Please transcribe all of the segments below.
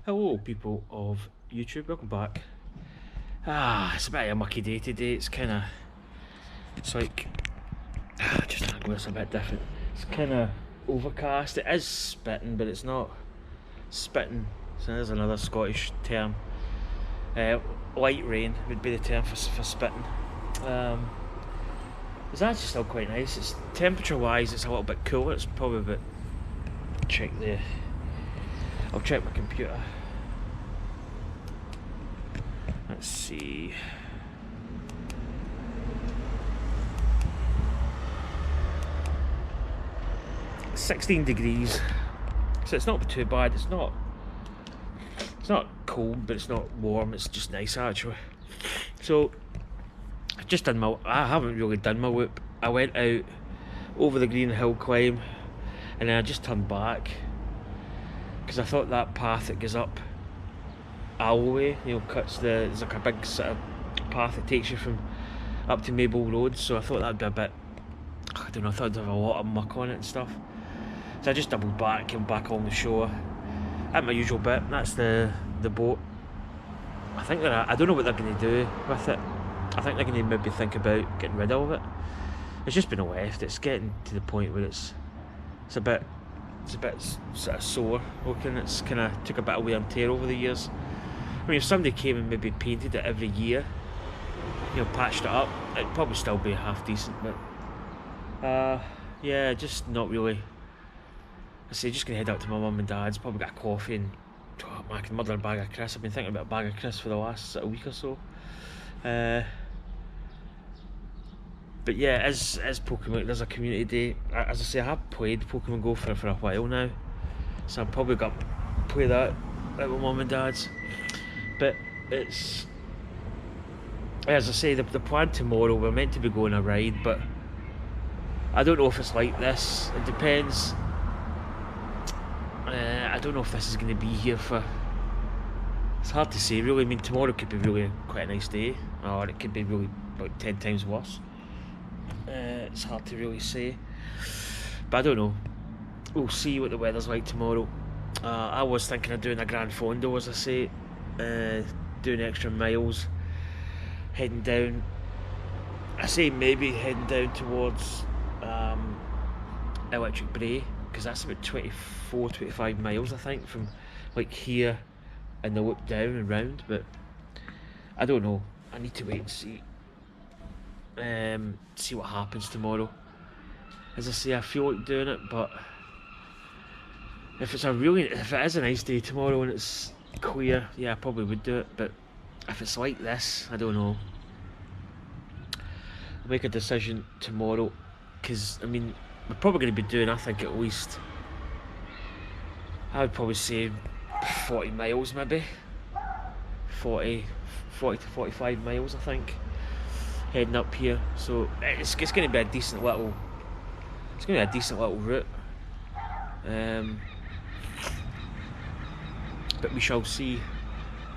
Hello people of YouTube, welcome back. It's a bit of a mucky day today. It's like, just angle this a bit different. It's kind of overcast. It is spitting, but it's not spitting. So there's another Scottish term. Light rain would be the term for spitting. It's actually still quite nice. It's temperature-wise, it's a little bit cooler. It's probably about, I'll check my computer. Let's see. It's 16 degrees, so it's not too bad. It's not cold, but it's not warm. It's just nice actually. So I haven't really done my whoop. I went out over the Green Hill climb, and then I just turned back because I thought that path that goes up Alloway, there's like a big sort of path that takes you from up to Maple Road, so I thought that'd be a bit, I don't know, I thought it'd have a lot of muck on it and stuff. So I just doubled back, came back along the shore. At my usual bit, that's the boat. I don't know what they're going to do with it. I think they're going to maybe think about getting rid of it. It's just been left. It's getting to the point where it's a bit sort of sore looking. It's kind of took a bit of wear and tear over the years. I mean, if somebody came and maybe painted it every year, patched it up, it'd probably still be half decent, but yeah, just not really. I say, just gonna head out to my mum and dad's, probably get a coffee and I can murder a bag of crisps. I've been thinking about a bag of crisps for the last sort of week or so. But yeah, as Pokemon, there's a community day. As I say, I have played Pokemon Go for a while now, so I'm probably going to play that at my mum and dad's. But it's, as I say, the plan tomorrow, we're meant to be going a ride, but I don't know if it's like this. It depends. I don't know if this is going to be here for. It's hard to say, really. I mean, tomorrow could be really quite a nice day, or it could be really about 10 times worse. It's hard to really say, but I don't know. We'll see what the weather's like tomorrow. I was thinking of doing a Grand Fondo, as I say, doing extra miles, heading down. I say maybe heading down towards Electric Brae, because that's about 25 miles, I think, from like here and the loop down and round. But I don't know. I need to wait and see. See what happens tomorrow. As I say, I feel like doing it, but if it is a nice day tomorrow and it's clear, yeah, I probably would do it. But if it's like this, I don't know. I'll make a decision tomorrow, because I mean, we're probably going to be doing, I think, at least, I would probably say 40 miles, maybe 40 to 45 miles, I think, heading up here. So it's going to be a decent little route, but we shall see.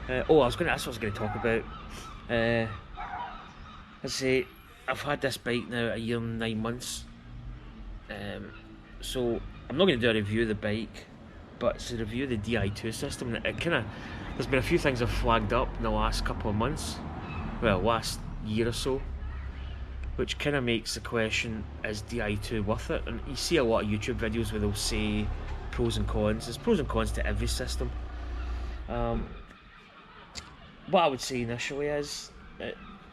That's what I was going to talk about. As I say, I've had this bike now a year and 9 months, so I'm not going to do a review of the bike, but it's a review of the Di2 system. There's been a few things I've flagged up in the last couple of months, well, last year or so, which kind of makes the question, is Di2 worth it? And you see a lot of YouTube videos where they'll say pros and cons. There's pros and cons to every system. What I would say initially is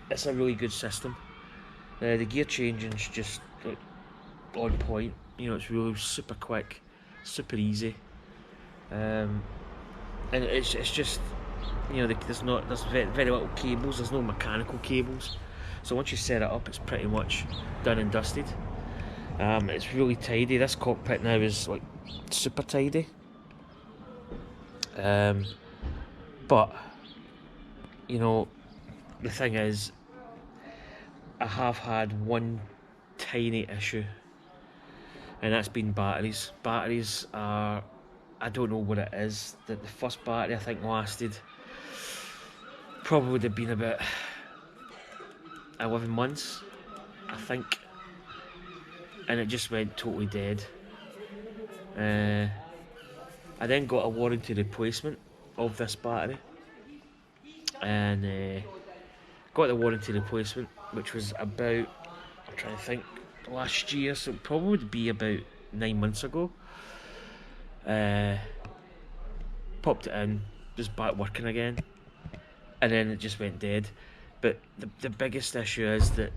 it's a really good system. The gear changing's just like on point. It's really super quick, super easy, and it's just, there's very little cables. There's no mechanical cables. So once you set it up, it's pretty much done and dusted. It's really tidy. This cockpit now is like super tidy. But the thing is, I have had one tiny issue, and that's been batteries. Batteries are, I don't know what it is. The first battery I think lasted, probably would have been about 11 months, I think, and it just went totally dead. I then got a warranty replacement, of this battery, and got the warranty replacement, which was about, I'm trying to think, last year, so it probably would be about 9 months ago. Popped it in, was back working again, and then it just went dead. But the biggest issue is that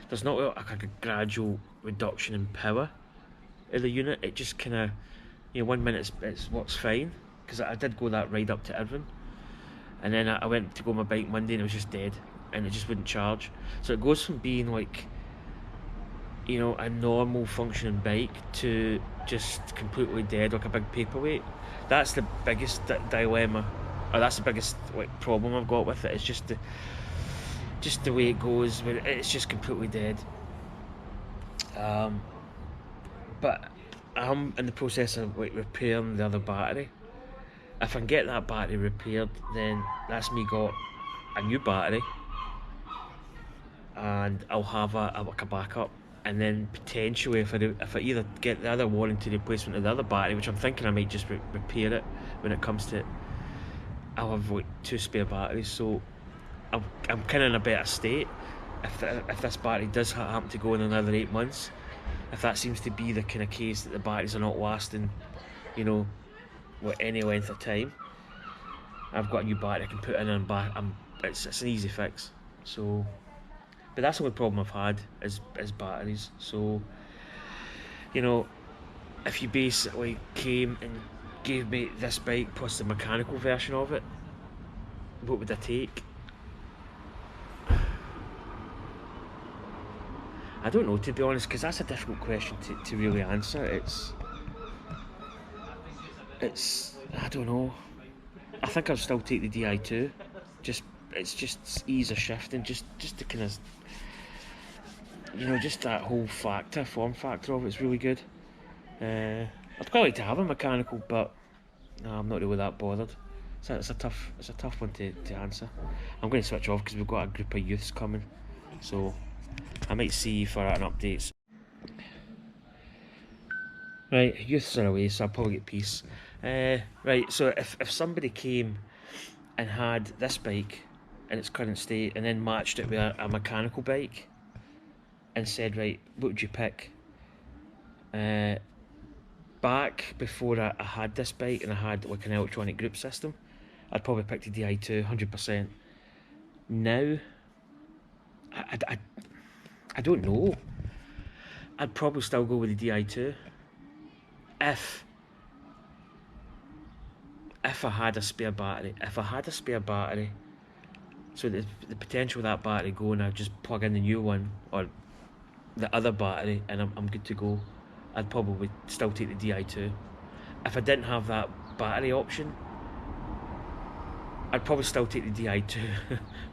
there's not like a gradual reduction in power of the unit. It just kind of, 1 minute it works fine, because I did go that ride up to Irvine, and then I went to go on my bike Monday and it was just dead, and it just wouldn't charge. So it goes from being like, a normal functioning bike to just completely dead, like a big paperweight. That's the biggest dilemma, or that's the biggest problem I've got with it. It's just the way it goes, when it's just completely dead. But I'm in the process of repairing the other battery. If I can get that battery repaired, then that's me got a new battery, and I'll have a backup. And then potentially, if I either get the other warranty replacement of the other battery, which I'm thinking I might just repair it when it comes to it, I'll have 2 spare batteries. So I'm kind of in a better state if this battery does happen to go in another 8 months. If that seems to be the kind of case that the batteries are not lasting, any length of time, I've got a new battery I can put in and back. It's an easy fix. So. But that's the only problem I've had is batteries. So, if you basically came and gave me this bike plus the mechanical version of it, what would I take? I don't know, to be honest, because that's a difficult question to really answer. It's I don't know. I think I'll still take the Di2. It's just ease of shifting, just to kind of, just that whole form factor of it's really good. I'd quite like to have a mechanical, but no, I'm not really that bothered. So it's a tough one to answer. I'm going to switch off because we've got a group of youths coming, so I might see you for an update. Right, youths are away, so I'll probably get peace. Right, so if somebody came and had this bike in its current state and then matched it with a mechanical bike and said, right, what would you pick? Back before I had this bike and I had like an electronic group system, I'd probably pick the Di2 100%. Now, I don't know. I'd probably still go with the Di2 if I had a spare battery. If I had a spare battery, so the potential of that battery going, I'd just plug in the new one or the other battery and I'm good to go, I'd probably still take the Di2. If I didn't have that battery option, I'd probably still take the Di2.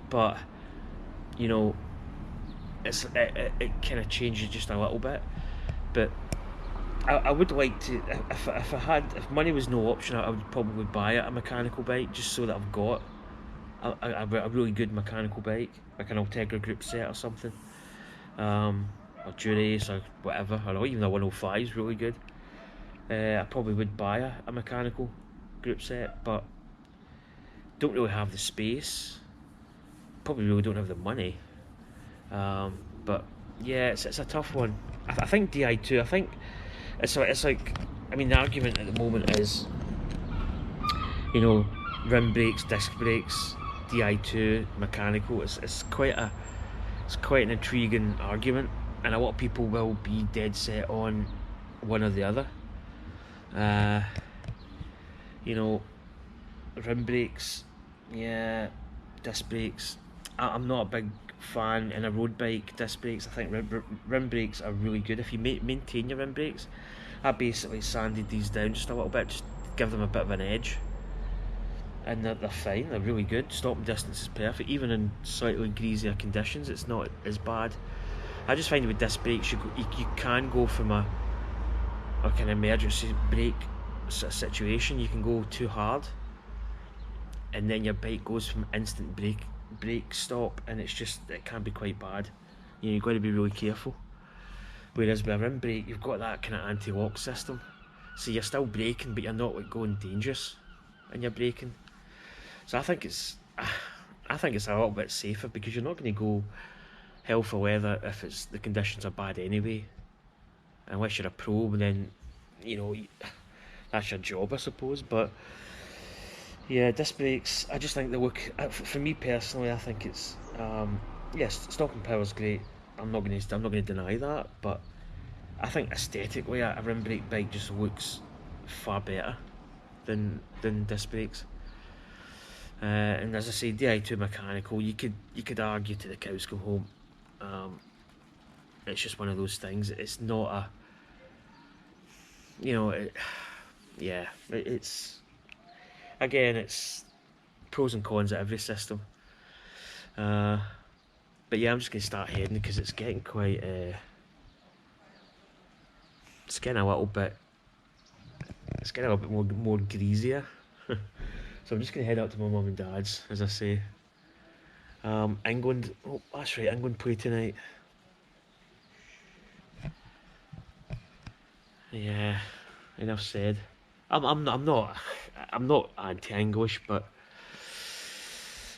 But it kind of changes just a little bit. But I would like to, if money was no option, I would probably buy a mechanical bike just so that I've got a really good mechanical bike, like an Ultegra group set or something, or Dura-Ace or whatever, or even a 105 is really good. I probably would buy a mechanical group set, but don't really have the space. Probably really don't have the money. But yeah, it's a tough one. I think Di2. I think it's like, I mean, the argument at the moment is, rim brakes, disc brakes, Di2, mechanical. It's quite an intriguing argument, and a lot of people will be dead set on one or the other. Rim brakes, yeah, disc brakes. I'm not a big fan in a road bike. Disc brakes, I think rim brakes are really good if you maintain your rim brakes. I basically sanded these down just a little bit, just to give them a bit of an edge, and they're fine. They're really good. Stopping distance is perfect, even in slightly greasier conditions. It's not as bad. I just find with disc brakes, you can go from a kind of emergency brake sort of situation. You can go too hard, and then your bike goes from instant brake stop, and it can be quite bad. You've got to be really careful. Whereas with a rim brake, you've got that kind of anti-lock system, so you're still braking, but you're not like going dangerous in your braking. So I think it's a little bit safer because you're not going to go hell for leather if the conditions are bad anyway. Unless you're a pro, and then that's your job, I suppose. But yeah, disc brakes. I just think they look. For me personally, I think it's yes, stopping power's great. I'm not going to deny that, but I think aesthetically, a rim brake bike just looks far better than disc brakes. And as I say, Di2 mechanical. You could argue to the cows come home. It's just one of those things. It's not a, it's again, it's pros and cons of every system. But yeah, I'm just gonna start heading because it's getting quite. It's getting a little bit. It's getting a little bit more greasier. So I'm just gonna head out to my mum and dad's, as I say. England. Oh, that's right. England play tonight. Yeah, enough said. I'm not anti-English, but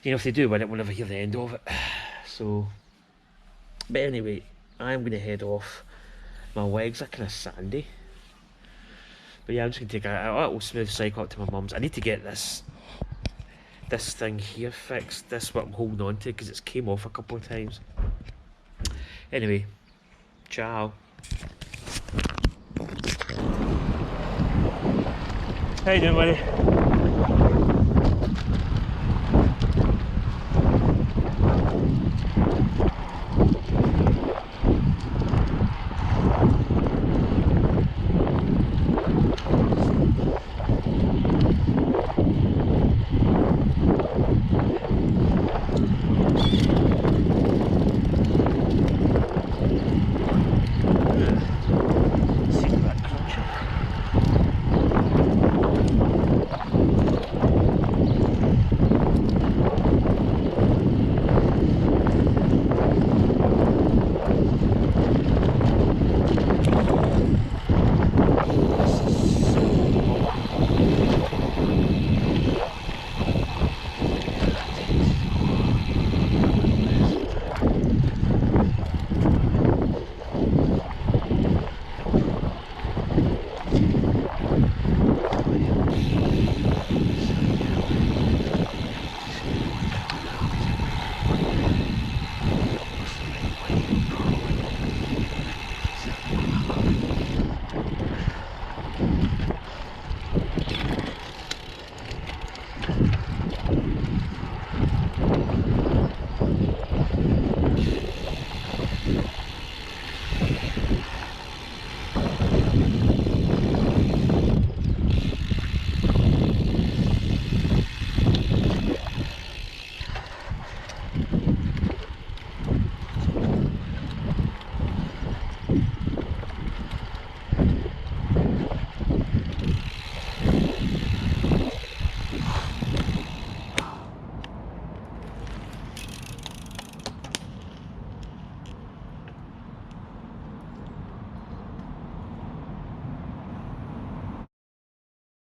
if they do win it, we'll never hear the end of it. So, but anyway, I'm gonna head off. My legs are kind of sandy, but yeah, I'm just gonna take a little smooth cycle up to my mum's. I need to get this thing here fixed. This what I'm holding on to because it's came off a couple of times. Anyway, ciao. How you doing, buddy?